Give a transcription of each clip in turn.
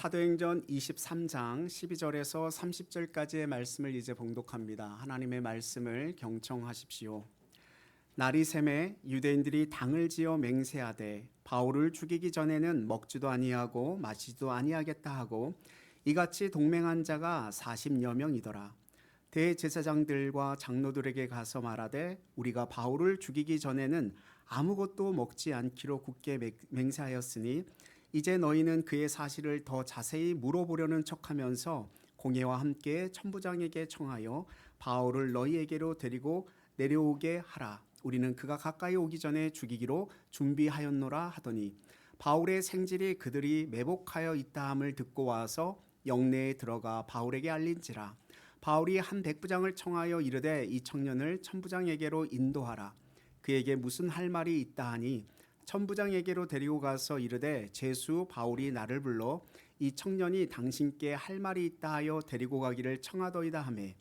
사도행전 23장 12절에서 30절까지의 말씀을 이제 봉독합니다. 하나님의 말씀을 경청하십시오. 날이 새매 유대인들이 당을 지어 맹세하되 바울을 죽이기 전에는 먹지도 아니하고 마시지도 아니하겠다 하고 이같이 동맹한 자가 40여 명이더라. 대제사장들과 장로들에게 가서 말하되 우리가 바울을 죽이기 전에는 아무것도 먹지 않기로 굳게 맹세하였으니 이제 너희는 그의 사실을 더 자세히 물어보려는 척하면서 공회와 함께 천부장에게 청하여 바울을 너희에게로 데리고 내려오게 하라. 우리는 그가 가까이 오기 전에 죽이기로 준비하였노라 하더니 바울의 생질이 그들이 매복하여 있다함을 듣고 와서 영내에 들어가 바울에게 알린지라. 바울이 한 백부장을 청하여 이르되 이 청년을 천부장에게로 인도하라. 그에게 무슨 할 말이 있다 하니 천부장에게로 데리고 가서 이르되 제수 바울이 나를 불러 이 청년이 당신께 할 말이 있다 하여 데리고 가기를 청하더이다 하매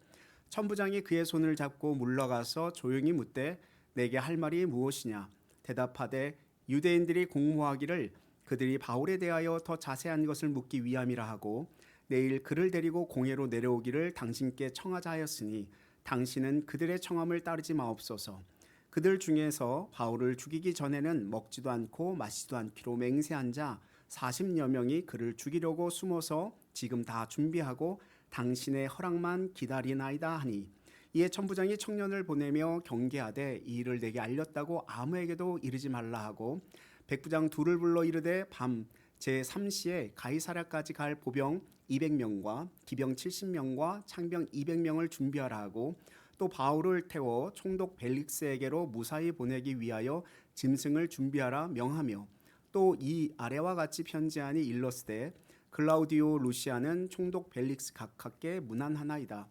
천부장이 그의 손을 잡고 물러가서 조용히 묻되 내게 할 말이 무엇이냐. 대답하되 유대인들이 공모하기를 그들이 바울에 대하여 더 자세한 것을 묻기 위함이라 하고 내일 그를 데리고 공회로 내려오기를 당신께 청하자 하였으니 당신은 그들의 청함을 따르지 마옵소서. 그들 중에서 바울을 죽이기 전에는 먹지도 않고 마시지도 않기로 맹세한 자 40여 명이 그를 죽이려고 숨어서 지금 다 준비하고 당신의 허락만 기다리나이다 하니 이에 천부장이 청년을 보내며 경계하되 이 일을 내게 알렸다고 아무에게도 이르지 말라 하고 백부장 둘을 불러 이르되 밤 제3시에 가이사랴까지 갈 보병 200명과 기병 70명과 창병 200명을 준비하라 하고 또 바울을 태워 총독 벨릭스에게로 무사히 보내기 위하여 짐승을 준비하라 명하며 또 이 아래와 같이 편지하니 일러스되 클라우디오 루시아는 총독 벨릭스 각하께 문안하나이다.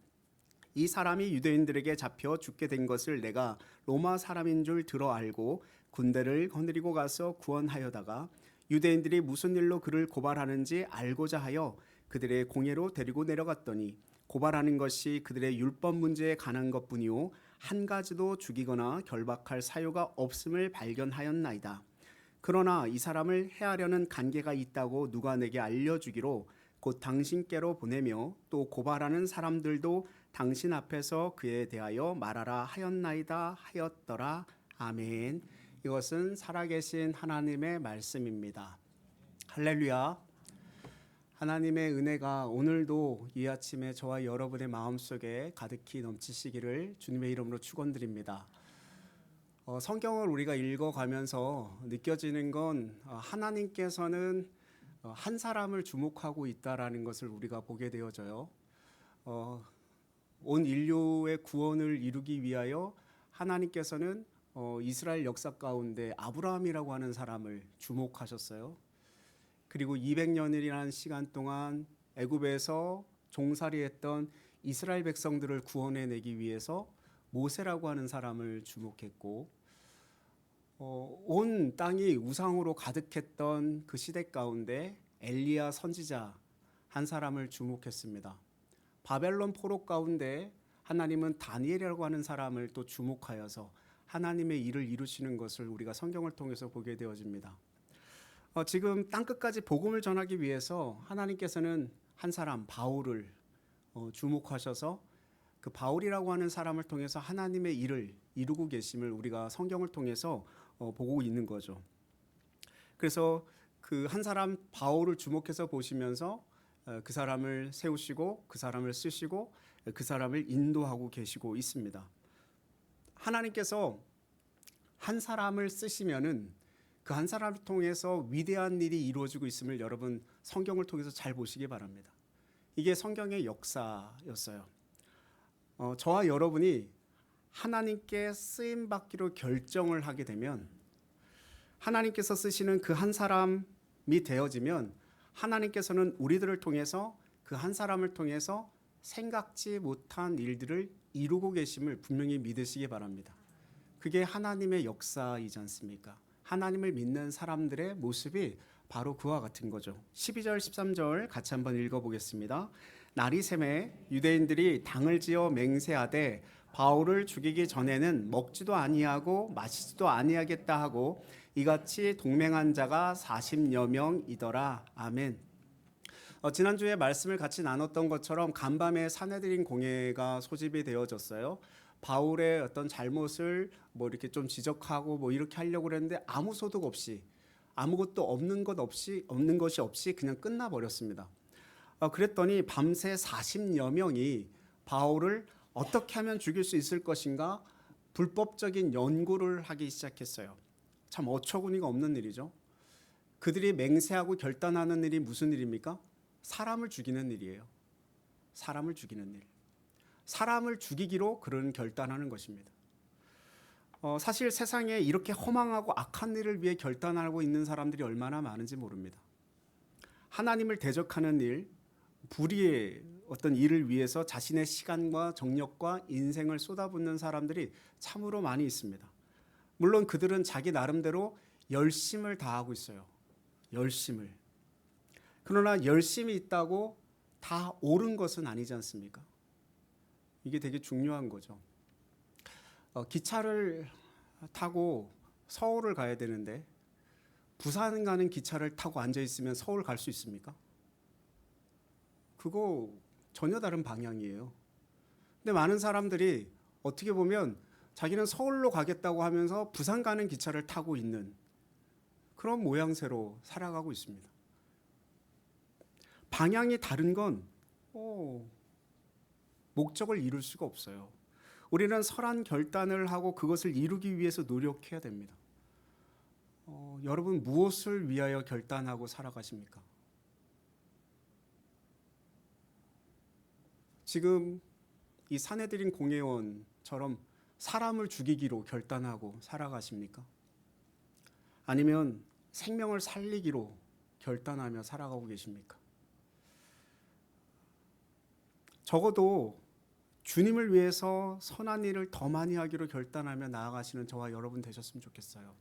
이 사람이 유대인들에게 잡혀 죽게 된 것을 내가 로마 사람인 줄 들어 알고 군대를 거느리고 가서 구원하여다가 유대인들이 무슨 일로 그를 고발하는지 알고자 하여 그들의 공회로 데리고 내려갔더니 고발하는 것이 그들의 율법 문제에 관한 것뿐이요 한 가지도 죽이거나 결박할 사유가 없음을 발견하였나이다. 그러나 이 사람을 해하려는 관계가 있다고 누가 내게 알려주기로 곧 당신께로 보내며 또 고발하는 사람들도 당신 앞에서 그에 대하여 말하라 하였나이다 하였더라. 아멘. 이것은 살아계신 하나님의 말씀입니다. 할렐루야. 하나님의 은혜가 오늘도 이 아침에 저와 여러분의 마음속에 가득히 넘치시기를 주님의 이름으로 축원드립니다. 성경을 우리가 읽어가면서 느껴지는 건 하나님께서는 한 사람을 주목하고 있다라는 것을 우리가 보게 되어져요. 온 인류의 구원을 이루기 위하여 하나님께서는 이스라엘 역사 가운데 아브라함이라고 하는 사람을 주목하셨어요. 그리고 200년이라는 시간 동안 애굽에서 종살이했던 이스라엘 백성들을 구원해내기 위해서 모세라고 하는 사람을 주목했고 온 땅이 우상으로 가득했던 그 시대 가운데 엘리야 선지자 한 사람을 주목했습니다. 바벨론 포로 가운데 하나님은 다니엘이라고 하는 사람을 또 주목하여서 하나님의 일을 이루시는 것을 우리가 성경을 통해서 보게 되어집니다. 지금 땅끝까지 복음을 전하기 위해서 하나님께서는 한 사람 바울을 주목하셔서 그 바울이라고 하는 사람을 통해서 하나님의 일을 이루고 계심을 우리가 성경을 통해서 보고 있는 거죠. 그래서 그 한 사람 바울을 주목해서 보시면서 그 사람을 세우시고 그 사람을 쓰시고 그 사람을 인도하고 계시고 있습니다. 하나님께서 한 사람을 쓰시면은 그 한 사람을 통해서 위대한 일이 이루어지고 있음을 여러분 성경을 통해서 잘 보시기 바랍니다. 이게 성경의 역사였어요. 저와 여러분이 하나님께 쓰임 받기로 결정을 하게 되면 하나님께서 쓰시는 그 한 사람이 되어지면 하나님께서는 우리들을 통해서 그 한 사람을 통해서 생각지 못한 일들을 이루고 계심을 분명히 믿으시기 바랍니다. 그게 하나님의 역사이지 않습니까? 하나님을 믿는 사람들의 모습이 바로 그와 같은 거죠. 12절 13절 같이 한번 읽어보겠습니다. 날이 새매 유대인들이 당을 지어 맹세하되 바울을 죽이기 전에는 먹지도 아니하고 마시지도 아니하겠다 하고 이같이 동맹한 자가 40여 명이더라. 아멘. 지난주에 말씀을 같이 나눴던 것처럼 간밤에 사내들인 공회가 소집이 되어졌어요. 바울의 어떤 잘못을 뭐 이렇게 좀 지적하고 뭐 이렇게 하려고 그랬는데 아무 소득 없이 아무것도 없는 것이 없이 그냥 끝나 버렸습니다. 그랬더니 밤새 40여 명이 바울을 어떻게 하면 죽일 수 있을 것인가 불법적인 연구를 하기 시작했어요. 참 어처구니가 없는 일이죠. 그들이 맹세하고 결단하는 일이 무슨 일입니까? 사람을 죽이는 일이에요. 사람을 죽이는 일. 사람을 죽이기로 그런 결단하는 것입니다. 사실 세상에 이렇게 허망하고 악한 일을 위해 결단하고 있는 사람들이 얼마나 많은지 모릅니다. 하나님을 대적하는 일, 불의의 어떤 일을 위해서 자신의 시간과 정력과 인생을 쏟아붓는 사람들이 참으로 많이 있습니다. 물론 그들은 자기 나름대로 열심을 다하고 있어요. 열심을. 그러나 열심이 있다고 다 옳은 것은 아니지 않습니까? 이게 되게 중요한 거죠. 기차를 타고 서울을 가야 되는데 부산 가는 기차를 타고 앉아 있으면 서울 갈 수 있습니까? 그거 전혀 다른 방향이에요. 근데 많은 사람들이 어떻게 보면 자기는 서울로 가겠다고 하면서 부산 가는 기차를 타고 있는 그런 모양새로 살아가고 있습니다. 방향이 다른 건 목적을 이룰 수가 없어요. 우리는 선한 결단을 하고 그것을 이루기 위해서 노력해야 됩니다. 여러분 무엇을 위하여 결단하고 살아가십니까? 지금 이 사내들인 공회원처럼 사람을 죽이기로 결단하고 살아가십니까? 아니면 생명을 살리기로 결단하며 살아가고 계십니까? 적어도 주님을 위해서 선한 일을 더 많이 하기로 결단하며 나아가시는 저와 여러분 되셨으면 좋겠어요.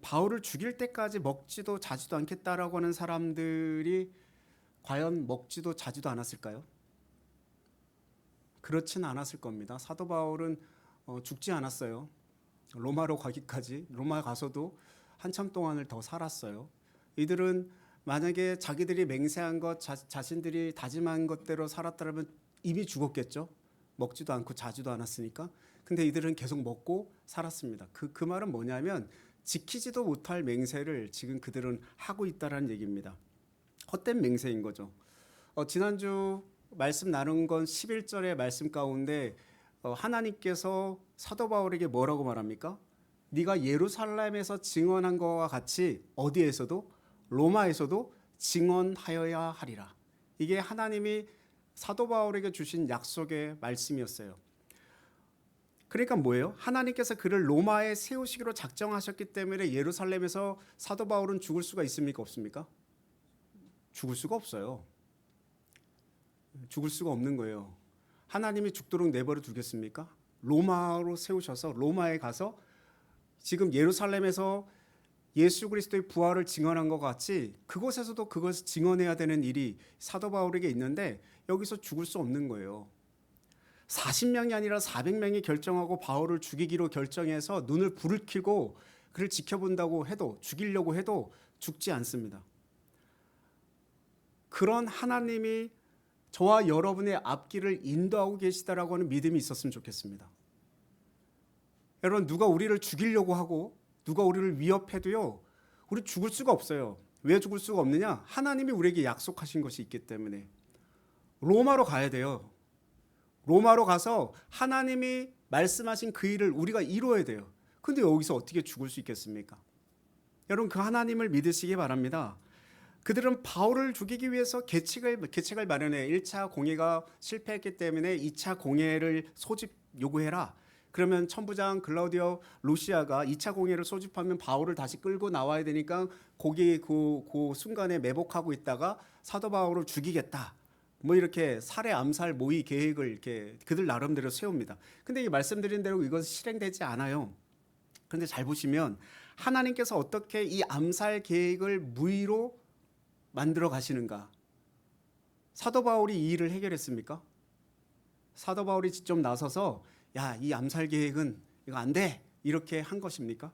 바울을 죽일 때까지 먹지도 자지도 않겠다라고 하는 사람들이 과연 먹지도 자지도 않았을까요? 그렇지는 않았을 겁니다. 사도 바울은 죽지 않았어요. 로마로 가기까지, 로마 가서도 한참 동안을 더 살았어요. 이들은 만약에 자기들이 맹세한 것, 자신들이 다짐한 것대로 살았다면 이미 죽었겠죠. 먹지도 않고 자지도 않았으니까. 근데 이들은 계속 먹고 살았습니다. 그 말은 뭐냐면 지키지도 못할 맹세를 지금 그들은 하고 있다는 얘기입니다. 헛된 맹세인 거죠. 지난주 말씀 나눈 건 11절의 말씀 가운데 하나님께서 사도 바울에게 뭐라고 말합니까? 네가 예루살렘에서 증언한 것과 같이 어디에서도 로마에서도 증언하여야 하리라. 이게 하나님이 사도 바울에게 주신 약속의 말씀이었어요. 그러니까 뭐예요? 하나님께서 그를 로마에 세우시기로 작정하셨기 때문에 예루살렘에서 사도 바울은 죽을 수가 있습니까? 없습니까? 죽을 수가 없어요. 죽을 수가 없는 거예요. 하나님이 죽도록 내버려 두겠습니까? 로마로 세우셔서 로마에 가서 지금 예루살렘에서 예수 그리스도의 부활을 증언한 것 같이 그곳에서도 그것을 증언해야 되는 일이 사도 바울에게 있는데 여기서 죽을 수 없는 거예요. 40명이 아니라 400명이 결정하고 바울을 죽이기로 결정해서 눈을 불을 켜고 그를 지켜본다고 해도 죽이려고 해도 죽지 않습니다. 그런 하나님이 저와 여러분의 앞길을 인도하고 계시다라고 하는 믿음이 있었으면 좋겠습니다. 여러분 누가 우리를 죽이려고 하고 누가 우리를 위협해도요. 우리 죽을 수가 없어요. 왜 죽을 수가 없느냐? 하나님이 우리에게 약속하신 것이 있기 때문에. 로마로 가야 돼요. 로마로 가서 하나님이 말씀하신 그 일을 우리가 이루어야 돼요. 근데 여기서 어떻게 죽을 수 있겠습니까? 여러분 그 하나님을 믿으시기 바랍니다. 그들은 바울을 죽이기 위해서 계책을 마련해 1차 공회가 실패했기 때문에 2차 공회를 소집 요구해라. 그러면 천부장 글라우디오 루시아가 2차 공회를 소집하면 바울을 다시 끌고 나와야 되니까 거기 그 순간에 매복하고 있다가 사도 바울을 죽이겠다. 뭐 이렇게 살해 암살 모의 계획을 이렇게 그들 나름대로 세웁니다. 근데 이 말씀드린 대로 이것은 실행되지 않아요. 그런데 잘 보시면 하나님께서 어떻게 이 암살 계획을 무의로 만들어 가시는가? 사도 바울이 이 일을 해결했습니까? 사도 바울이 직접 나서서 야, 이 암살 계획은 이거 안 돼. 이렇게 한 것입니까?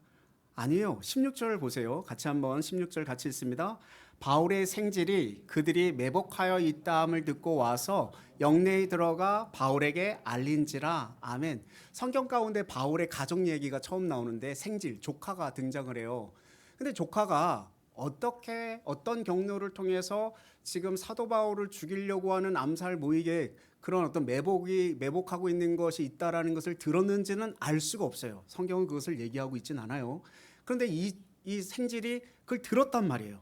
아니에요. 16절 보세요. 같이 한번 16절 같이 읽습니다. 바울의 생질이 그들이 매복하여 있다함을 듣고 와서 영내에 들어가 바울에게 알린지라. 아멘. 성경 가운데 바울의 가족 얘기가 처음 나오는데 생질, 조카가 등장을 해요. 근데 조카가 어떤 경로를 통해서 지금 사도 바울을 죽이려고 하는 암살 모의계 그런 어떤 매복하고 있는 것이 있다라는 것을 들었는지는 알 수가 없어요. 성경은 그것을 얘기하고 있진 않아요. 그런데 이 생질이 그걸 들었단 말이에요.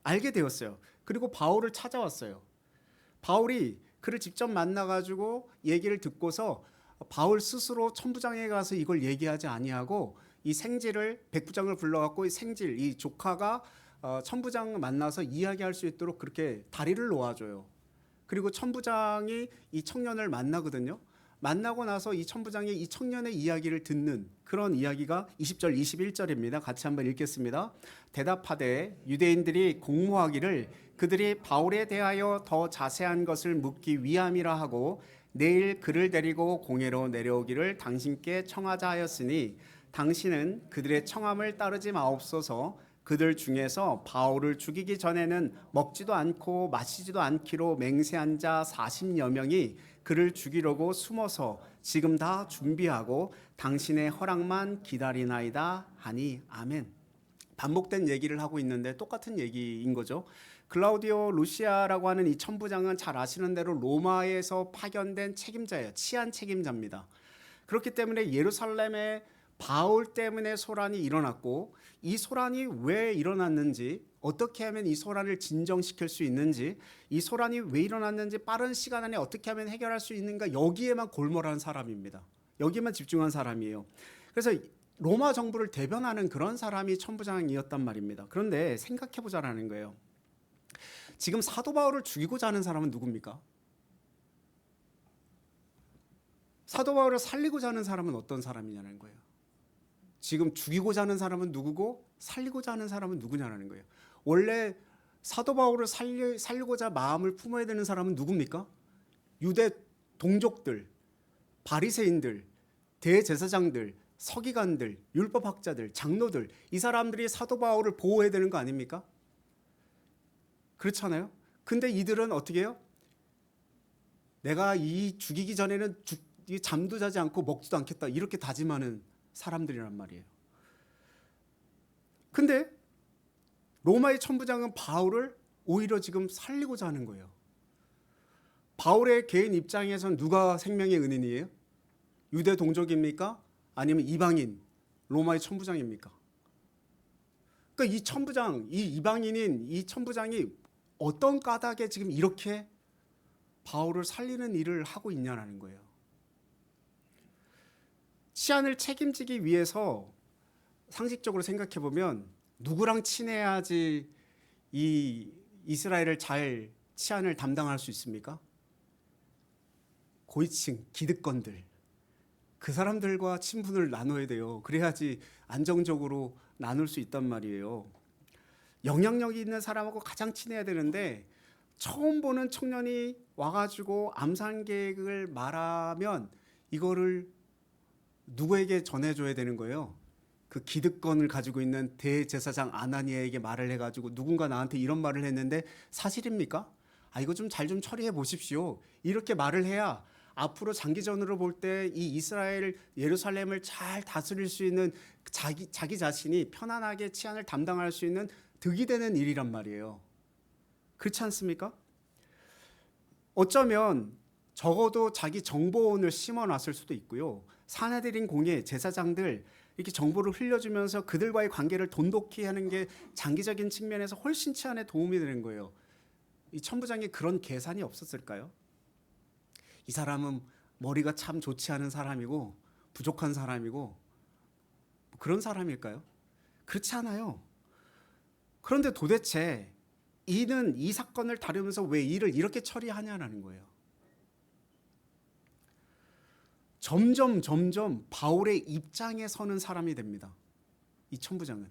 알게 되었어요. 그리고 바울을 찾아왔어요. 바울이 그를 직접 만나가지고 얘기를 듣고서 바울 스스로 천부장에 가서 이걸 얘기하지 아니하고 이 생질을 백부장을 불러갖고 이 생질 이 조카가 천부장 만나서 이야기할 수 있도록 그렇게 다리를 놓아줘요. 그리고 천부장이 이 청년을 만나거든요. 만나고 나서 이 천부장이 이 청년의 이야기를 듣는 그런 이야기가 20절 21절입니다. 같이 한번 읽겠습니다. 대답하되 유대인들이 공모하기를 그들이 바울에 대하여 더 자세한 것을 묻기 위함이라 하고 내일 그를 데리고 공회로 내려오기를 당신께 청하자 하였으니 당신은 그들의 청함을 따르지 마옵소서. 그들 중에서 바울을 죽이기 전에는 먹지도 않고 마시지도 않기로 맹세한 자 40여 명이 그를 죽이려고 숨어서 지금 다 준비하고 당신의 허락만 기다리나이다 하니. 아멘. 반복된 얘기를 하고 있는데 똑같은 얘기인 거죠. 클라우디오 루시아라고 하는 이 천부장은 잘 아시는 대로 로마에서 파견된 책임자예요. 치안 책임자입니다. 그렇기 때문에 예루살렘에 바울 때문에 소란이 일어났고 이 소란이 왜 일어났는지, 어떻게 하면 이 소란을 진정시킬 수 있는지, 이 소란이 왜 일어났는지 빠른 시간 안에 어떻게 하면 해결할 수 있는가, 여기에만 골몰한 사람입니다. 여기에만 집중한 사람이에요. 그래서 로마 정부를 대변하는 그런 사람이 천부장이었단 말입니다. 그런데 생각해보자라는 거예요. 지금 사도 바울을 죽이고자 하는 사람은 누굽니까? 사도 바울을 살리고자 하는 사람은 어떤 사람이냐는 거예요. 지금 죽이고자 하는 사람은 누구고 살리고자 하는 사람은 누구냐는 거예요. 원래 사도 바울을 살리고자 마음을 품어야 되는 사람은 누굽니까? 유대 동족들, 바리새인들, 대제사장들, 서기관들, 율법학자들, 장로들, 이 사람들이 사도 바울을 보호해야 되는 거 아닙니까? 그렇잖아요. 근데 이들은 어떻게 해요? 내가 이 죽이기 전에는 잠도 자지 않고 먹지도 않겠다, 이렇게 다짐하는 사람들이란 말이에요. 근데 로마의 천부장은 바울을 오히려 지금 살리고자 하는 거예요. 바울의 개인 입장에선 누가 생명의 은인이에요? 유대 동족입니까? 아니면 이방인 로마의 천부장입니까? 그러니까 이 천부장, 이 이방인인 이 천부장이 어떤 까닭에 지금 이렇게 바울을 살리는 일을 하고 있냐는 거예요. 치안을 책임지기 위해서 상식적으로 생각해 보면 누구랑 친해야지 이 이스라엘을 잘 치안을 담당할 수 있습니까? 고위층, 기득권들, 그 사람들과 친분을 나눠야 돼요. 그래야지 안정적으로 나눌 수 있단 말이에요. 영향력이 있는 사람하고 가장 친해야 되는데 처음 보는 청년이 와가지고 암살 계획을 말하면 이거를 누구에게 전해줘야 되는 거예요? 그 기득권을 가지고 있는 대제사장 아나니아에게 말을 해가지고 누군가 나한테 이런 말을 했는데 사실입니까? 이거 좀 잘 좀 처리해 보십시오. 이렇게 말을 해야 앞으로 장기전으로 볼 때 이 이스라엘 예루살렘을 잘 다스릴 수 있는 자기 자신이 편안하게 치안을 담당할 수 있는 득이 되는 일이란 말이에요. 그렇지 않습니까? 어쩌면 적어도 자기 정보원을 심어놨을 수도 있고요. 사내들인 공예 제사장들 이렇게 정보를 흘려주면서 그들과의 관계를 돈독히 하는 게 장기적인 측면에서 훨씬 치안에 도움이 되는 거예요. 이 천부장이 그런 계산이 없었을까요? 이 사람은 머리가 참 좋지 않은 사람이고 부족한 사람이고 그런 사람일까요? 그렇지 않아요. 그런데 도대체 이는 이 사건을 다루면서 왜 일을 이렇게 처리하냐는 거예요. 점점 바울의 입장에 서는 사람이 됩니다. 이 천부장은.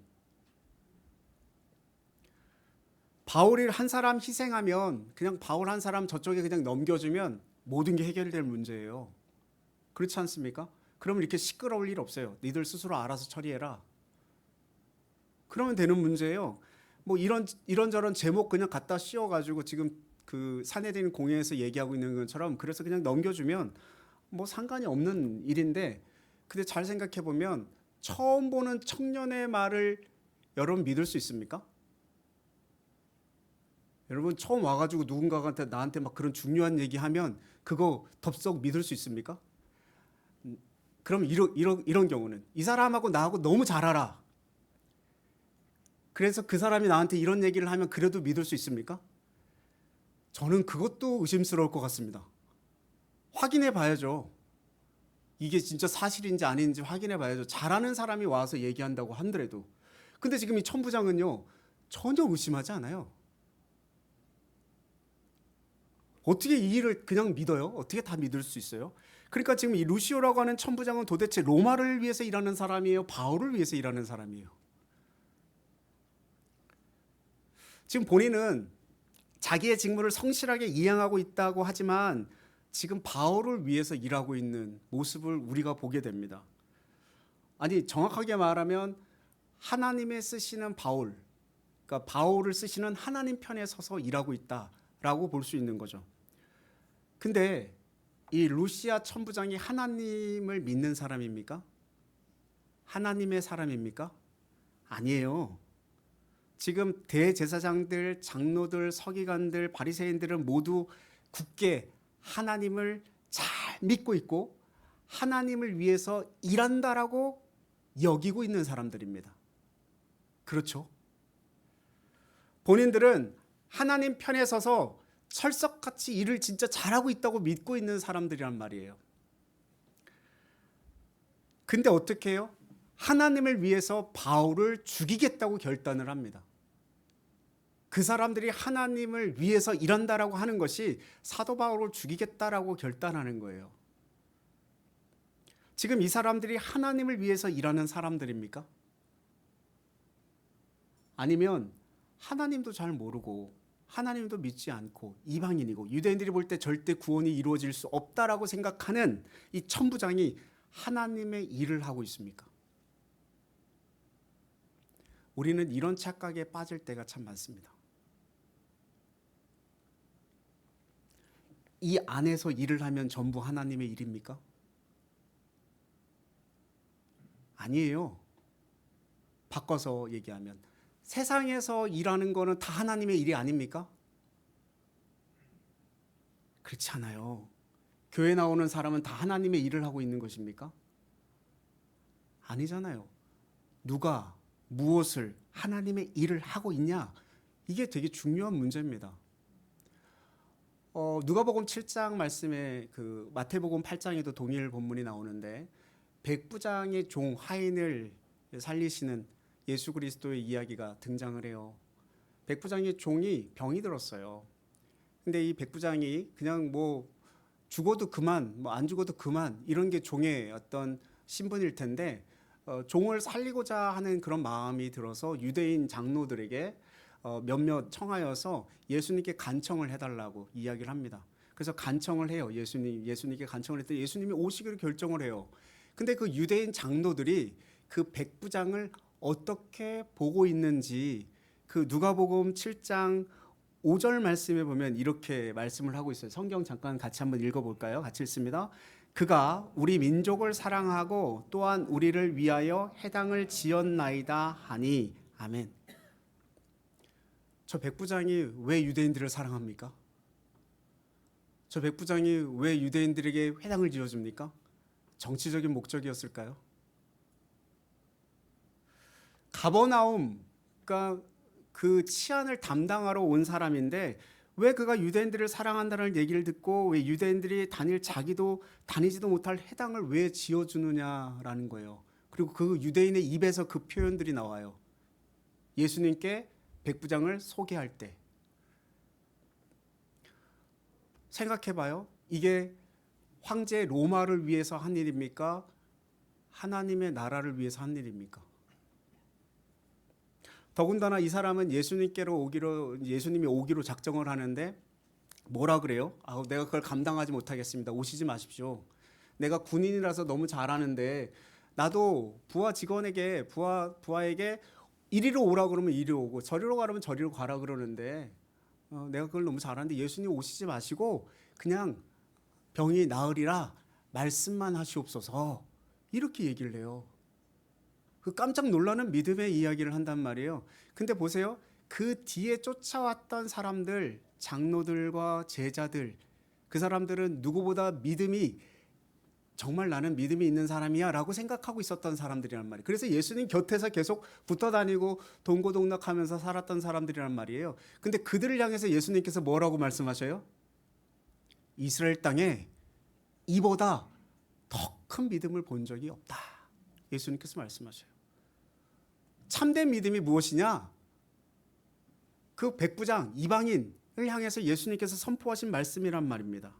바울이 한 사람 희생하면 그냥 바울 한 사람 저쪽에 그냥 넘겨주면 모든 게 해결될 문제예요. 그렇지 않습니까? 그러면 이렇게 시끄러울 일 없어요. 니들 스스로 알아서 처리해라. 그러면 되는 문제예요. 뭐 이런저런 제목 그냥 갖다 씌워가지고 지금 그 사내들인 공회에서 얘기하고 있는 것처럼 그래서 그냥 넘겨주면 뭐 상관이 없는 일인데, 근데 잘 생각해 보면 처음 보는 청년의 말을 여러분 믿을 수 있습니까? 여러분 처음 와가지고 누군가가 나한테 막 그런 중요한 얘기하면 그거 덥석 믿을 수 있습니까? 그럼 이런 경우는 이 사람하고 나하고 너무 잘 알아. 그래서 그 사람이 나한테 이런 얘기를 하면 그래도 믿을 수 있습니까? 저는 그것도 의심스러울 것 같습니다. 확인해 봐야죠. 이게 진짜 사실인지 아닌지 확인해 봐야죠. 잘하는 사람이 와서 얘기한다고 하더라도. 근데 지금 이 천부장은요, 전혀 의심하지 않아요. 어떻게 이 일을 그냥 믿어요? 어떻게 다 믿을 수 있어요? 그러니까 지금 이 루시오라고 하는 천부장은 도대체 로마를 위해서 일하는 사람이에요? 바울을 위해서 일하는 사람이에요? 지금 본인은 자기의 직무를 성실하게 이행하고 있다고 하지만 지금 바울을 위해서 일하고 있는 모습을 우리가 보게 됩니다. 아니, 정확하게 말하면 하나님의 쓰시는 바울, 그러니까 바울을 쓰시는 하나님 편에 서서 일하고 있다라고 볼 수 있는 거죠. 근데 이 루시아 천부장이 하나님을 믿는 사람입니까? 하나님의 사람입니까? 아니에요. 지금 대제사장들, 장로들, 서기관들, 바리새인들은 모두 굳게 하나님을 잘 믿고 있고 하나님을 위해서 일한다라고 여기고 있는 사람들입니다. 그렇죠? 본인들은 하나님 편에 서서 철석같이 일을 진짜 잘하고 있다고 믿고 있는 사람들이란 말이에요. 근데 어떻게 해요? 하나님을 위해서 바울을 죽이겠다고 결단을 합니다. 그 사람들이 하나님을 위해서 일한다라고 하는 것이 사도 바울을 죽이겠다라고 결단하는 거예요. 지금 이 사람들이 하나님을 위해서 일하는 사람들입니까? 아니면 하나님도 잘 모르고 하나님도 믿지 않고 이방인이고 유대인들이 볼 때 절대 구원이 이루어질 수 없다라고 생각하는 이 천부장이 하나님의 일을 하고 있습니까? 우리는 이런 착각에 빠질 때가 참 많습니다. 이 안에서 일을 하면 전부 하나님의 일입니까? 아니에요. 바꿔서 얘기하면 세상에서 일하는 거는 다 하나님의 일이 아닙니까? 그렇지 않아요. 교회 나오는 사람은 다 하나님의 일을 하고 있는 것입니까? 아니잖아요. 누가 무엇을 하나님의 일을 하고 있냐? 이게 되게 중요한 문제입니다. 누가복음 7장 말씀에 그 마태복음 8장에도 동일 본문이 나오는데 백부장의 종 하인을 살리시는 예수 그리스도의 이야기가 등장을 해요. 백부장의 종이 병이 들었어요. 근데 이 백부장이 그냥 뭐 죽어도 그만, 뭐 안 죽어도 그만 이런 게 종의 어떤 신분일 텐데 종을 살리고자 하는 그런 마음이 들어서 유대인 장로들에게 몇몇 청하여서 예수님께 간청을 해달라고 이야기를 합니다. 그래서 간청을 해요. 예수님께 간청을 했더니 예수님이 오시기로 결정을 해요. 근데 그 유대인 장로들이 그 백부장을 어떻게 보고 있는지 그 누가복음 7장 5절 말씀에 보면 이렇게 말씀을 하고 있어요. 성경 잠깐 같이 한번 읽어볼까요? 같이 읽습니다. 그가 우리 민족을 사랑하고 또한 우리를 위하여 해당을 지었나이다 하니 아멘. 저 백부장이 왜 유대인들을 사랑합니까? 저 백부장이 왜 유대인들에게 회당을 지어줍니까? 정치적인 목적이었을까요? 가버나움, 그러니까 그 치안을 담당하러 온 사람인데 왜 그가 유대인들을 사랑한다는 얘기를 듣고 왜 유대인들이 자기도 다니지도 못할 회당을 왜 지어주느냐라는 거예요. 그리고 그 유대인의 입에서 그 표현들이 나와요. 예수님께 백부장을 소개할 때. 생각해봐요. 이게 황제 로마를 위해서 한 일입니까? 하나님의 나라를 위해서 한 일입니까? 더군다나 이 사람은 예수님이 오기로 작정을 하는데 뭐라 그래요? 내가 그걸 감당하지 못하겠습니다. 오시지 마십시오. 내가 군인이라서 너무 잘하는데 나도 부하에게 이리로 오라 그러면 이리로 오고 저리로 가라면 저리로 가라 그러는데 내가 그걸 너무 잘하는데 예수님 오시지 마시고 그냥 병이 나으리라 말씀만 하시옵소서 이렇게 얘기를 해요. 그 깜짝 놀라는 믿음의 이야기를 한단 말이에요. 근데 보세요. 그 뒤에 쫓아왔던 사람들, 장로들과 제자들, 그 사람들은 누구보다 믿음이 정말 나는 믿음이 있는 사람이야 라고 생각하고 있었던 사람들이란 말이에요. 그래서 예수님 곁에서 계속 붙어 다니고 동고동락하면서 살았던 사람들이란 말이에요. 근데 그들을 향해서 예수님께서 뭐라고 말씀하셔요? 이스라엘 땅에 이보다 더 큰 믿음을 본 적이 없다. 예수님께서 말씀하셔요. 참된 믿음이 무엇이냐? 그 백부장 이방인을 향해서 예수님께서 선포하신 말씀이란 말입니다.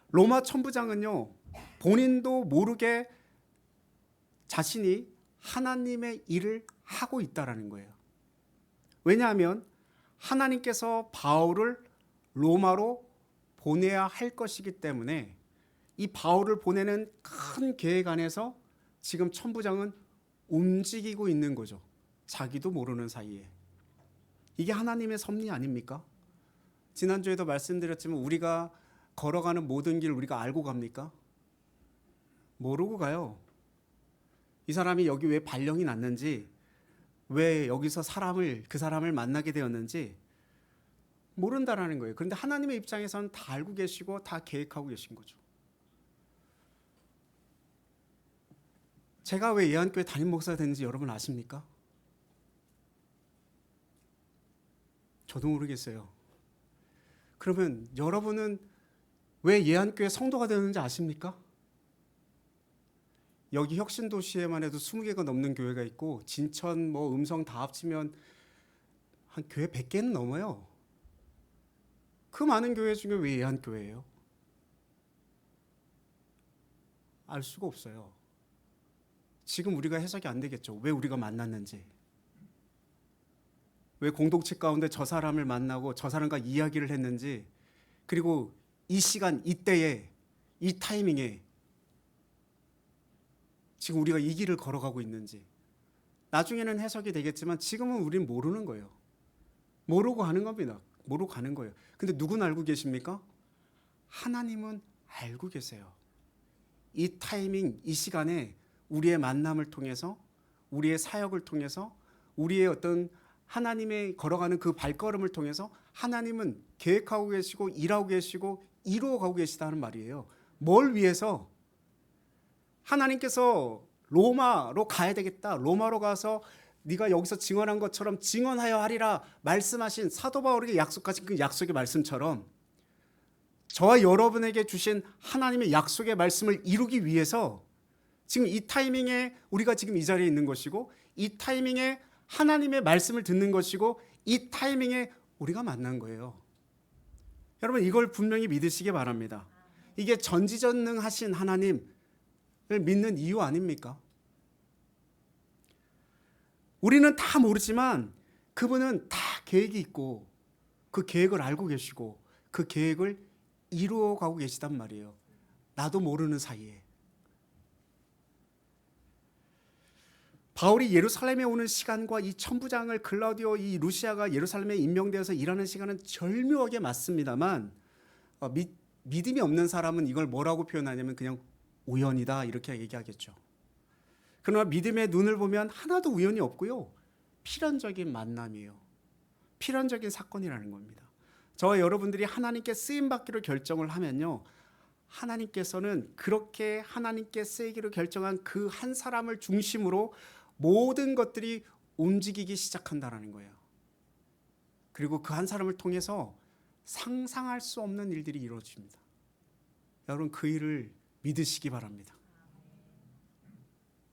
로마 천부장은요, 본인도 모르게 자신이 하나님의 일을 하고 있다라는 거예요. 왜냐하면 하나님께서 바울을 로마로 보내야 할 것이기 때문에 이 바울을 보내는 큰 계획 안에서 지금 천부장은 움직이고 있는 거죠. 자기도 모르는 사이에. 이게 하나님의 섭리 아닙니까? 지난주에도 말씀드렸지만 우리가 걸어가는 모든 길 우리가 알고 갑니까? 모르고 가요. 이 사람이 여기 왜 발령이 났는지, 왜 여기서 그 사람을 만나게 되었는지 모른다라는 거예요. 그런데 하나님의 입장에서는 다 알고 계시고 다 계획하고 계신 거죠. 제가 왜 예한교회 담임 목사가 됐는지 여러분 아십니까? 저도 모르겠어요. 그러면 여러분은 왜 예한교회 성도가 되는지 아십니까? 여기 혁신도시에만 해도 20개가 넘는 교회가 있고 진천 음성 다 합치면 한 교회 100개는 넘어요. 그 많은 교회 중에 왜 예한교회예요? 알 수가 없어요. 지금 우리가 해석이 안 되겠죠. 왜 우리가 만났는지. 왜 공동체 가운데 저 사람을 만나고 저 사람과 이야기를 했는지, 그리고 이 시간, 이때에, 이 타이밍에 지금 우리가 이 길을 걸어가고 있는지. 나중에는 해석이 되겠지만 지금은 우린 모르는 거예요. 모르고 하는 겁니다. 모르고 가는 거예요. 근데 누군 알고 계십니까? 하나님은 알고 계세요. 이 타이밍, 이 시간에 우리의 만남을 통해서, 우리의 사역을 통해서, 우리의 어떤 하나님의 걸어가는 그 발걸음을 통해서 하나님은 계획하고 계시고 일하고 계시고 이루어가고 계시다는 말이에요. 뭘 위해서? 하나님께서 로마로 가야 되겠다. 로마로 가서 네가 여기서 증언한 것처럼 증언하여 하리라 말씀하신 사도 바울에게 약속하신 그 약속의 말씀처럼 저와 여러분에게 주신 하나님의 약속의 말씀을 이루기 위해서 지금 이 타이밍에 우리가 지금 이 자리에 있는 것이고, 이 타이밍에 하나님의 말씀을 듣는 것이고, 이 타이밍에 우리가 만난 거예요. 여러분 이걸 분명히 믿으시기 바랍니다. 이게 전지전능하신 하나님을 믿는 이유 아닙니까? 우리는 다 모르지만 그분은 다 계획이 있고 그 계획을 알고 계시고 그 계획을 이루어가고 계시단 말이에요. 나도 모르는 사이에. 바울이 예루살렘에 오는 시간과 이 천부장을 글라우디오 이 루시아가 예루살렘에 임명되어서 일하는 시간은 절묘하게 맞습니다만 믿음이 없는 사람은 이걸 뭐라고 표현하냐면 그냥 우연이다 이렇게 얘기하겠죠. 그러나 믿음의 눈을 보면 하나도 우연이 없고요. 필연적인 만남이에요. 필연적인 사건이라는 겁니다. 저와 여러분들이 하나님께 쓰임받기로 결정을 하면요. 하나님께서는 그렇게 하나님께 쓰이기로 결정한 그 한 사람을 중심으로 모든 것들이 움직이기 시작한다는 거예요. 그리고 그 한 사람을 통해서 상상할 수 없는 일들이 이루어집니다. 여러분 그 일을 믿으시기 바랍니다.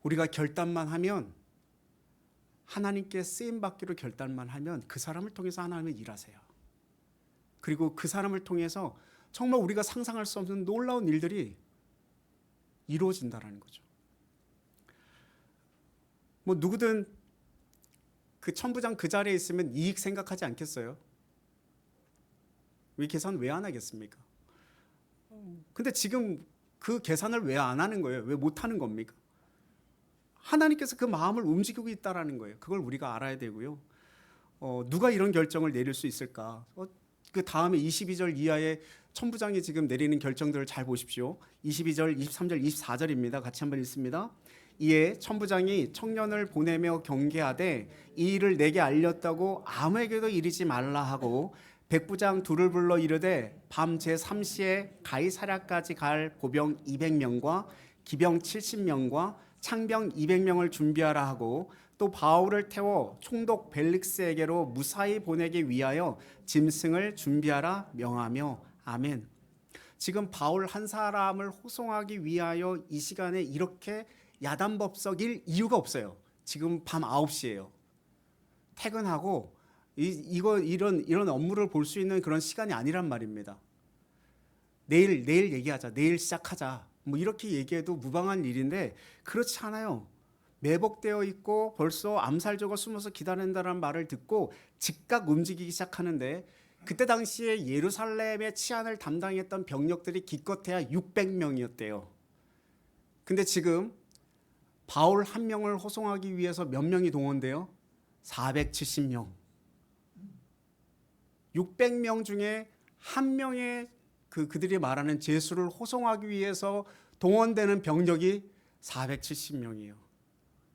우리가 결단만 하면, 하나님께 쓰임받기로 결단만 하면 그 사람을 통해서 하나님은 일하세요. 그리고 그 사람을 통해서 정말 우리가 상상할 수 없는 놀라운 일들이 이루어진다는 거죠. 누구든 그 천부장 그 자리에 있으면 이익 생각하지 않겠어요? 이 계산 왜 안 하겠습니까? 근데 지금 그 계산을 왜 안 하는 거예요? 왜 못 하는 겁니까? 하나님께서 그 마음을 움직이고 있다라는 거예요. 그걸 우리가 알아야 되고요. 누가 이런 결정을 내릴 수 있을까? 그 다음에 22절 이하의 천부장이 지금 내리는 결정들을 잘 보십시오. 22절, 23절, 24절입니다. 같이 한번 읽습니다. 이에 천부장이 청년을 보내며 경계하되 이 일을 내게 알렸다고 아무에게도 이르지 말라 하고 백부장 둘을 불러 이르되 밤 제3시에 가이사랴까지 갈 보병 200명과 기병 70명과 창병 200명을 준비하라 하고 또 바울을 태워 총독 벨릭스에게로 무사히 보내기 위하여 짐승을 준비하라 명하며 아멘. 지금 바울 한 사람을 호송하기 위하여 이 시간에 이렇게 야단법석일 이유가 없어요. 지금 밤 9시예요. 퇴근하고 이런 업무를 볼 수 있는 그런 시간이 아니란 말입니다. 내일 얘기하자. 내일 시작하자. 뭐 이렇게 얘기해도 무방한 일인데 그렇지 않아요. 매복되어 있고 벌써 암살조가 숨어서 기다린다는 말을 듣고 즉각 움직이기 시작하는데 그때 당시에 예루살렘의 치안을 담당했던 병력들이 기껏해야 600명이었대요. 근데 지금 바울 한 명을 호송하기 위해서 몇 명이 동원돼요? 470명. 600명 중에 한 명의 그들이 말하는 제수를 호송하기 위해서 동원되는 병력이 470명이에요.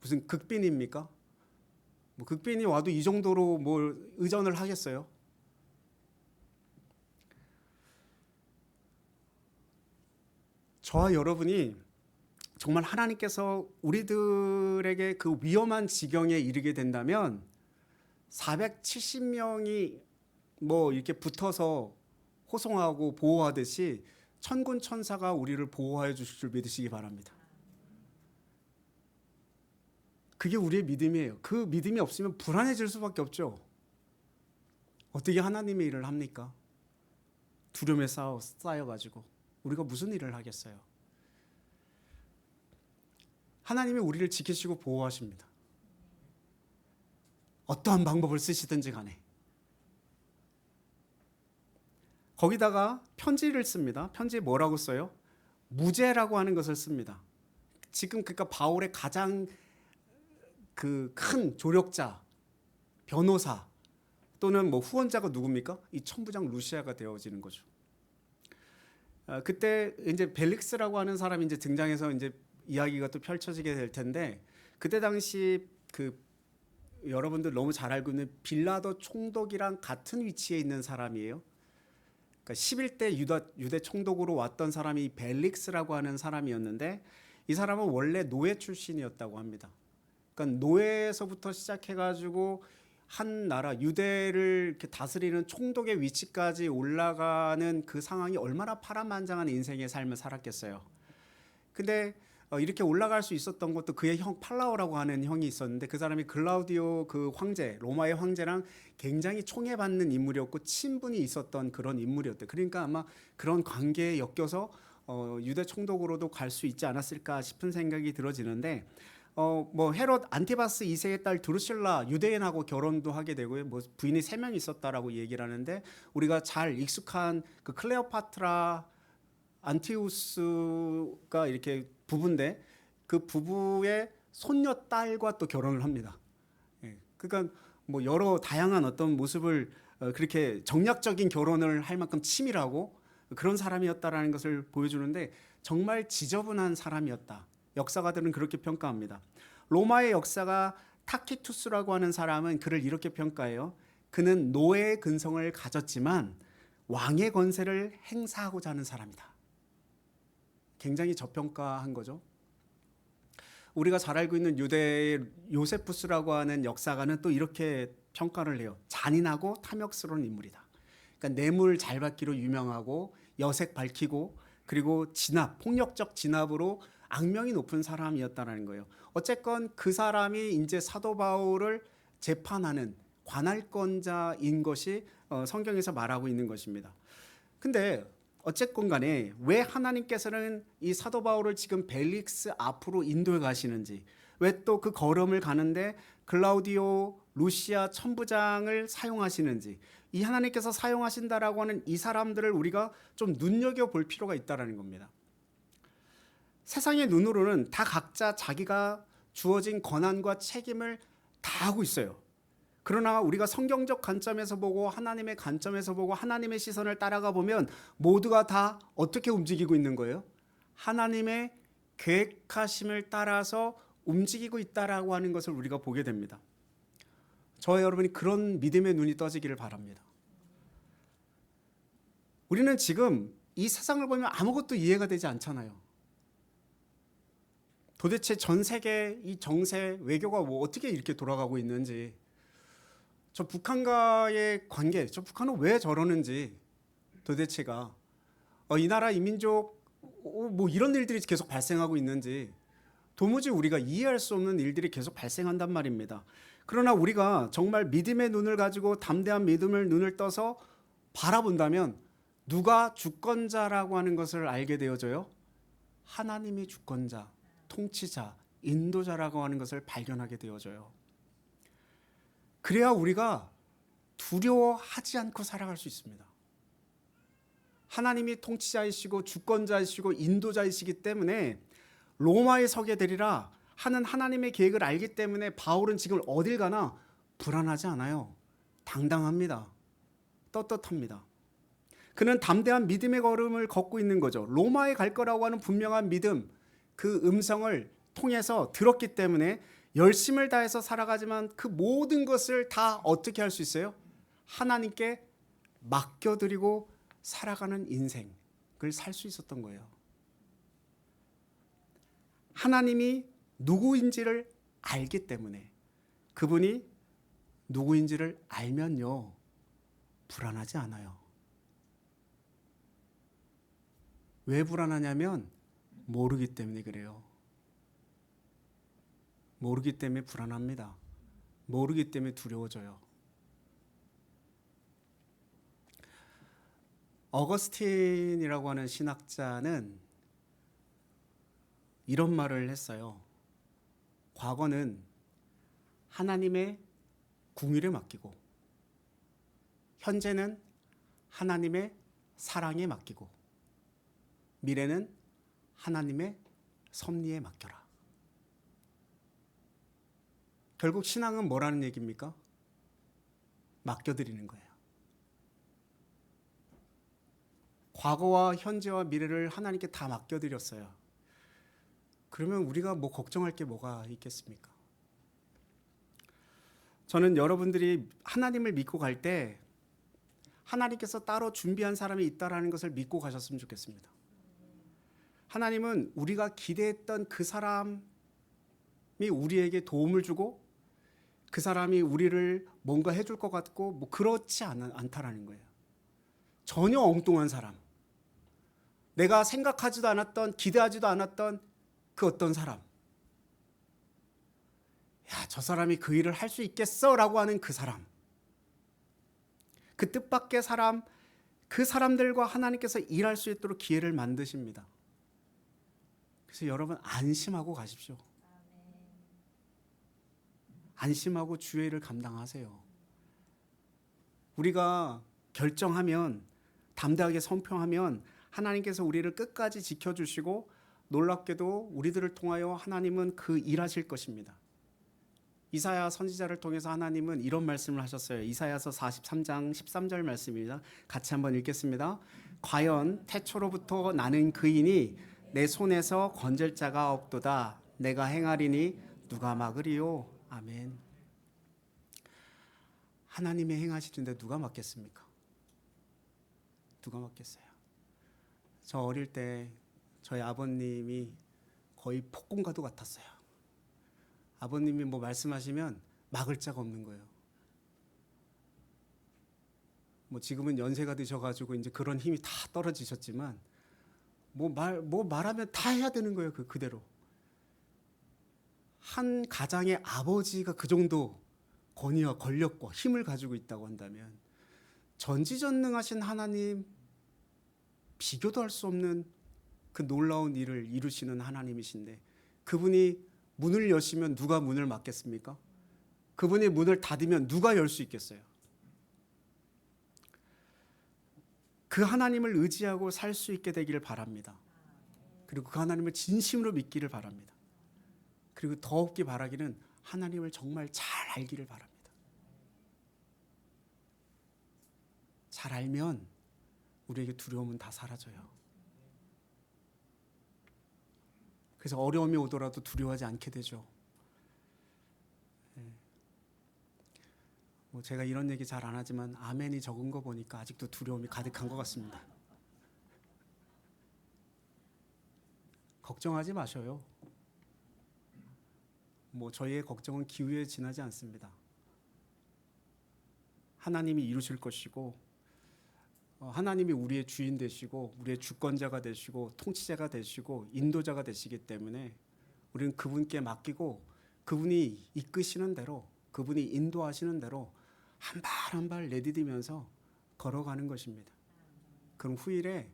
무슨 극빈입니까? 뭐 극빈이 와도 이 정도로 뭐 의전을 하겠어요? 저와 여러분이 정말 하나님께서 우리들에게 그 위험한 지경에 이르게 된다면 470명이 뭐 이렇게 붙어서 호송하고 보호하듯이 천군 천사가 우리를 보호해 주실 줄 믿으시기 바랍니다. 그게 우리의 믿음이에요. 그 믿음이 없으면 불안해질 수밖에 없죠. 어떻게 하나님의 일을 합니까? 두려움에 쌓여가지고 우리가 무슨 일을 하겠어요? 하나님이 우리를 지키시고 보호하십니다. 어떠한 방법을 쓰시든지 간에. 거기다가 편지를 씁니다. 편지에 뭐라고 써요? 무죄라고 하는 것을 씁니다. 지금 그러니까 바울의 가장 그 큰 조력자, 변호사 또는 뭐 후원자가 누굽니까? 이 천부장 루시아가 되어지는 거죠. 그때 이제 벨릭스라고 하는 사람이 이제 등장해서 이제 이야기가 또 펼쳐지게 될 텐데 그때 당시 그 여러분들 너무 잘 알고 있는 빌라도 총독이랑 같은 위치에 있는 사람이에요. 그러니까 11대 유대 총독으로 왔던 사람이 벨릭스라고 하는 사람이었는데 이 사람은 원래 노예 출신이었다고 합니다. 그러니까 노예에서부터 시작해가지고 한 나라 유대를 이렇게 다스리는 총독의 위치까지 올라가는 그 상황이 얼마나 파란만장한 인생의 삶을 살았겠어요. 근데 이렇게 올라갈 수 있었던 것도 그의 형 팔라오라고 하는 형이 있었는데 그 사람이 글라우디오 그 황제, 로마의 황제랑 굉장히 총애받는 인물이었고 친분이 있었던 그런 인물이었대요. 그러니까 아마 그런 관계에 엮여서 유대 총독으로도 갈 수 있지 않았을까 싶은 생각이 들어지는데 뭐 헤롯 안티바스 2세의 딸 드루실라 유대인하고 결혼도 하게 되고요. 뭐 부인이 3명 있었다라고 얘기를 하는데 우리가 잘 익숙한 그 클레오파트라 안티우스가 이렇게 부부인데 그 부부의 손녀 딸과 또 결혼을 합니다. 그러니까 뭐 여러 다양한 어떤 모습을 그렇게 정략적인 결혼을 할 만큼 치밀하고 그런 사람이었다라는 것을 보여주는데 정말 지저분한 사람이었다. 역사가들은 그렇게 평가합니다. 로마의 역사가 타키투스라고 하는 사람은 그를 이렇게 평가해요. 그는 노예의 근성을 가졌지만 왕의 권세를 행사하고자 하는 사람이다. 굉장히 저평가한 거죠. 우리가 잘 알고 있는 유대의 요세푸스라고 하는 역사가는 또 이렇게 평가를 해요. 잔인하고 탐욕스러운 인물이다. 그러니까 뇌물 잘 받기로 유명하고 여색 밝히고 그리고 진압, 폭력적 진압으로 악명이 높은 사람이었다는 거예요. 어쨌건 그 사람이 이제 사도 바울을 재판하는 관할권자인 것이 성경에서 말하고 있는 것입니다. 근데 어쨌건 간에 왜 하나님께서는 이 사도 바울을 지금 벨릭스 앞으로 인도해 가시는지, 왜 또 그 걸음을 가는데 글라우디오 루시아 천부장을 사용하시는지, 이 하나님께서 사용하신다라고 하는 이 사람들을 우리가 좀 눈여겨볼 필요가 있다는 겁니다. 세상의 눈으로는 다 각자 자기가 주어진 권한과 책임을 다 하고 있어요. 그러나 우리가 성경적 관점에서 보고 하나님의 관점에서 보고 하나님의 시선을 따라가 보면 모두가 다 어떻게 움직이고 있는 거예요? 하나님의 계획하심을 따라서 움직이고 있다라고 하는 것을 우리가 보게 됩니다. 저와 여러분이 그런 믿음의 눈이 떠지기를 바랍니다. 우리는 지금 이 세상을 보면 아무것도 이해가 되지 않잖아요. 도대체 전 세계 이 정세 외교가 어떻게 이렇게 돌아가고 있는지, 저 북한과의 관계, 저 북한은 왜 저러는지, 도대체가 이 나라 이 민족 뭐 이런 일들이 계속 발생하고 있는지 도무지 우리가 이해할 수 없는 일들이 계속 발생한단 말입니다. 그러나 우리가 정말 믿음의 눈을 가지고 담대한 믿음을 눈을 떠서 바라본다면 누가 주권자라고 하는 것을 알게 되어져요? 하나님이 주권자, 통치자, 인도자라고 하는 것을 발견하게 되어져요. 그래야 우리가 두려워하지 않고 살아갈 수 있습니다. 하나님이 통치자이시고 주권자이시고 인도자이시기 때문에 로마에 서게 되리라 하는 하나님의 계획을 알기 때문에 바울은 지금 어딜 가나 불안하지 않아요. 당당합니다. 떳떳합니다. 그는 담대한 믿음의 걸음을 걷고 있는 거죠. 로마에 갈 거라고 하는 분명한 믿음, 그 음성을 통해서 들었기 때문에 열심을 다해서 살아가지만 그 모든 것을 다 어떻게 할 수 있어요? 하나님께 맡겨드리고 살아가는 인생을 살 수 있었던 거예요. 하나님이 누구인지를 알기 때문에, 그분이 누구인지를 알면요, 불안하지 않아요. 왜 불안하냐면 모르기 때문에 그래요. 모르기 때문에 불안합니다. 모르기 때문에 두려워져요. 어거스틴이라고 하는 신학자는 이런 말을 했어요. 과거는 하나님의 궁율에 맡기고, 현재는 하나님의 사랑에 맡기고, 미래는 하나님의 섭리에 맡겨라. 결국 신앙은 뭐라는 얘기입니까? 맡겨드리는 거예요. 과거와 현재와 미래를 하나님께 다 맡겨드렸어요. 그러면 우리가 뭐 걱정할 게 뭐가 있겠습니까? 저는 여러분들이 하나님을 믿고 갈 때 하나님께서 따로 준비한 사람이 있다라는 것을 믿고 가셨으면 좋겠습니다. 하나님은 우리가 기대했던 그 사람이 우리에게 도움을 주고 그 사람이 우리를 뭔가 해줄 것 같고 뭐 그렇지 않다라는 거예요. 전혀 엉뚱한 사람, 내가 생각하지도 않았던, 기대하지도 않았던 그 어떤 사람, 야, 저 사람이 그 일을 할 수 있겠어 라고 하는 그 사람, 그 뜻밖의 사람, 그 사람들과 하나님께서 일할 수 있도록 기회를 만드십니다. 그래서 여러분 안심하고 가십시오. 안심하고 주의 일을 감당하세요. 우리가 결정하면, 담대하게 선포하면 하나님께서 우리를 끝까지 지켜주시고 놀랍게도 우리들을 통하여 하나님은 그 일하실 것입니다. 이사야 선지자를 통해서 하나님은 이런 말씀을 하셨어요. 이사야서 43장 13절 말씀입니다. 같이 한번 읽겠습니다. 과연 태초로부터 나는 그이니 내 손에서 건질 자가 없도다. 내가 행하리니 누가 막으리요. 아멘. 하나님이 행하시는데 누가 막겠습니까? 누가 막겠어요? 저 어릴 때 저희 아버님이 거의 폭군과도 같았어요. 아버님이 뭐 말씀하시면 막을 자가 없는 거예요. 뭐 지금은 연세가 드셔가지고 이제 그런 힘이 다 떨어지셨지만 뭐 말하면 다 해야 되는 거예요. 그대로. 한 가장의 아버지가 그 정도 권위와 권력과 힘을 가지고 있다고 한다면 전지전능하신 하나님, 비교도 할 수 없는 그 놀라운 일을 이루시는 하나님이신데 그분이 문을 여시면 누가 문을 막겠습니까? 그분이 문을 닫으면 누가 열 수 있겠어요? 그 하나님을 의지하고 살 수 있게 되기를 바랍니다. 그리고 그 하나님을 진심으로 믿기를 바랍니다. 그리고 더 없기 바라기는 하나님을 정말 잘 알기를 바랍니다. 잘 알면 우리에게 두려움은 다 사라져요. 그래서 어려움이 오더라도 두려워하지 않게 되죠. 뭐 제가 이런 얘기 잘 안 하지만 아멘이 적은 거 보니까 아직도 두려움이 가득한 것 같습니다. 걱정하지 마셔요. 뭐 저희의 걱정은 기후에 지나지 않습니다. 하나님이 이루실 것이고 하나님이 우리의 주인 되시고 우리의 주권자가 되시고 통치자가 되시고 인도자가 되시기 때문에 우리는 그분께 맡기고 그분이 이끄시는 대로 그분이 인도하시는 대로 한 발 한 발 내디디면서 걸어가는 것입니다. 그럼 후일에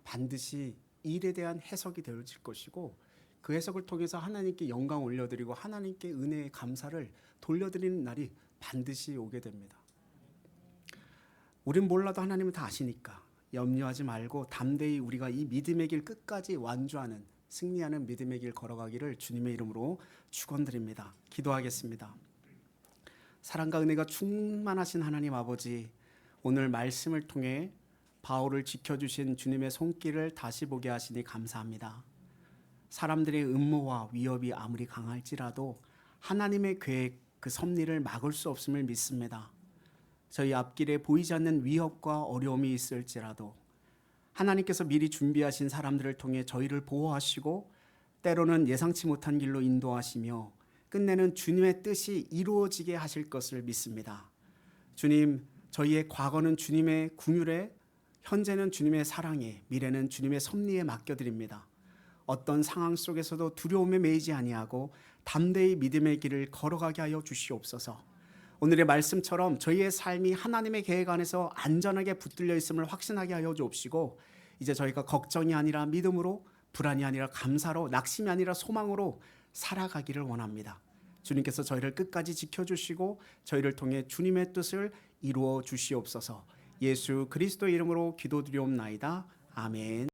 반드시 일에 대한 해석이 되어질 것이고 그 해석을 통해서 하나님께 영광 올려드리고 하나님께 은혜의 감사를 돌려드리는 날이 반드시 오게 됩니다. 우린 몰라도 하나님은 다 아시니까 염려하지 말고 담대히 우리가 이 믿음의 길 끝까지 완주하는 승리하는 믿음의 길 걸어가기를 주님의 이름으로 축원드립니다. 기도하겠습니다. 사랑과 은혜가 충만하신 하나님 아버지, 오늘 말씀을 통해 바울을 지켜주신 주님의 손길을 다시 보게 하시니 감사합니다. 사람들의 음모와 위협이 아무리 강할지라도 하나님의 계획, 그 섭리를 막을 수 없음을 믿습니다. 저희 앞길에 보이지 않는 위협과 어려움이 있을지라도 하나님께서 미리 준비하신 사람들을 통해 저희를 보호하시고 때로는 예상치 못한 길로 인도하시며 끝내는 주님의 뜻이 이루어지게 하실 것을 믿습니다. 주님, 저희의 과거는 주님의 긍휼에, 현재는 주님의 사랑에, 미래는 주님의 섭리에 맡겨드립니다. 어떤 상황 속에서도 두려움에 매이지 아니하고 담대히 믿음의 길을 걸어가게 하여 주시옵소서. 오늘의 말씀처럼 저희의 삶이 하나님의 계획 안에서 안전하게 붙들려 있음을 확신하게 하여 주옵시고 이제 저희가 걱정이 아니라 믿음으로, 불안이 아니라 감사로, 낙심이 아니라 소망으로 살아가기를 원합니다. 주님께서 저희를 끝까지 지켜주시고 저희를 통해 주님의 뜻을 이루어 주시옵소서. 예수 그리스도의 이름으로 기도드리옵나이다. 아멘.